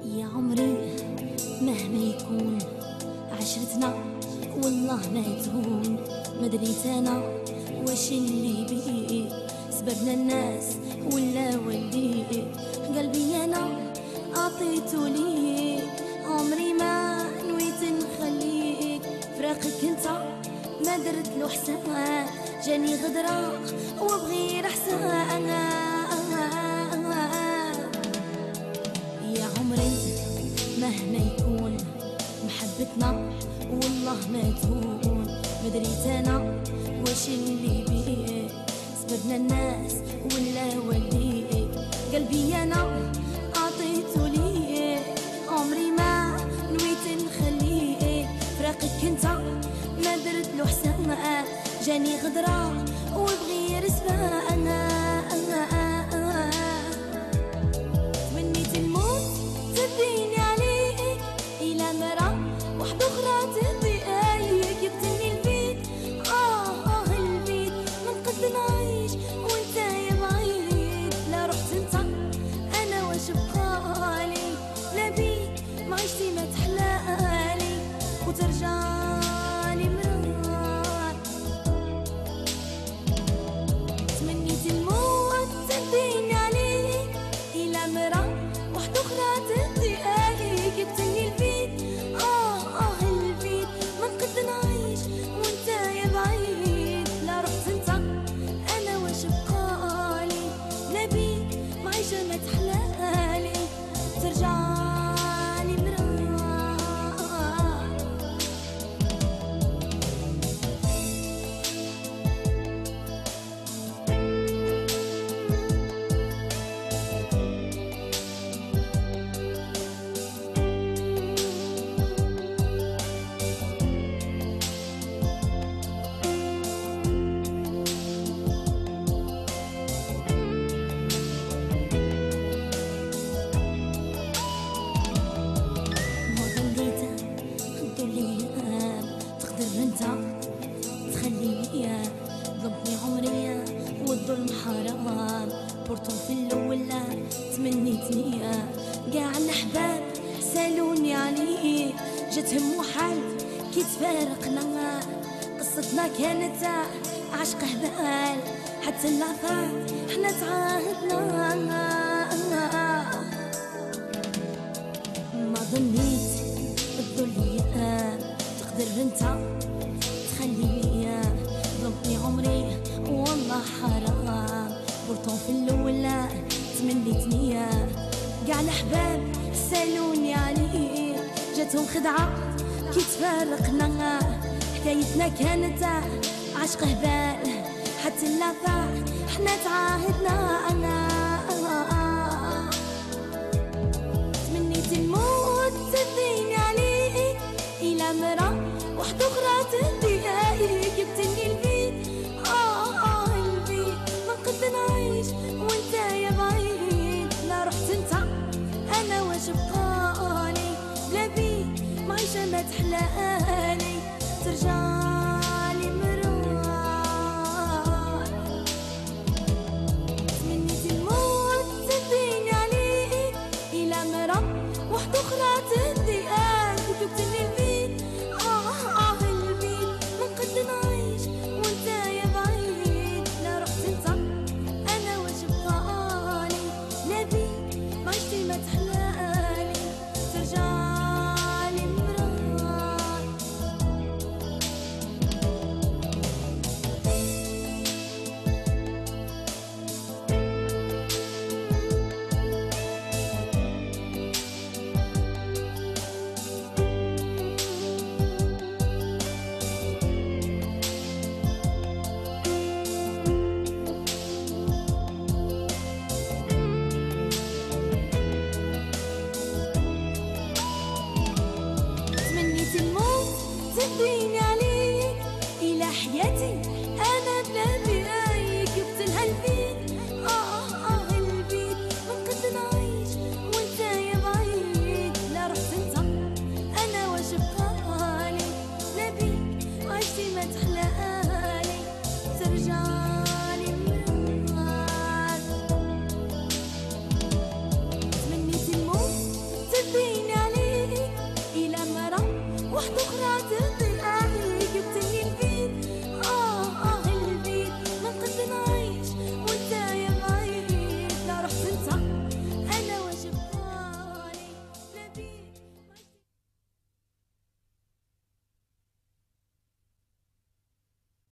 يا عمري مهما يكون عشرتنا والله ما تهون. ما دريت انا واش اللي بيه سببنا الناس ولا وليه. قلبي انا عطيته ليه، عمري ما نويت نخليك. فراقك انت ما درت له حساب، جاني غدرة وبغير احسان. يا عمري مهما يكون محبتنا والله ما تهون. ما دريت انا واش اللي بيه سببنا الناس ولا وليه. قلبي انا عطيته ليه، عمري ما نويت نخليه. فراقك انت ما درت له حساب، جاني غدرة وبغير سبانا. تمنيت نموت تديني عليك إلى مرة واحدة أخرى تدي عليك. جبتني البيت البيت ما نقد نعيش وانت يا بعيد. لا رحت انت انا واش بقالي، لا بيك ما عشتي ما تحلالي وترجعلي مرار. تمنيت الموت تديني عليك إلى مرة واحدة أخرى تدي عليك. جبتني البيت البيت ما نقد نعيش وانت يا بعيد. لا رحت انت انا واش بقالي، لا بيك ما عيشة ما تحلالي ترجعلي مرار. انت تخليني ظلمتني عمري والظلم حرام. بورتون في الاول تمنيتني قاع الاحباب سالوني عليك. جاتهم محال كي تفارقنا، قصتنا كانت عشق هبال حتى اللحظات حنا تعاهدنا. ما ظنيت الظلية تقدر انت تخليني، ظلمتني عمري والله حرام. بورتون في الاول تمنيتني قاع الاحباب سالوني عليك. جاتهم خدعة كي تفارقنا، حكايتنا كانت عشق هبال حتى اللحظات حنا تعاهدنا. تمنيت الموت تديني عليك إلى مرة واحدة أخرى تدي عليك. جبتني البيت البيت ما نقد نعيش وانت يا بعيد. لا رحت انت انا واش بقالي، لا بيك ما عيشة ما تحلالي ترجعلي مرة.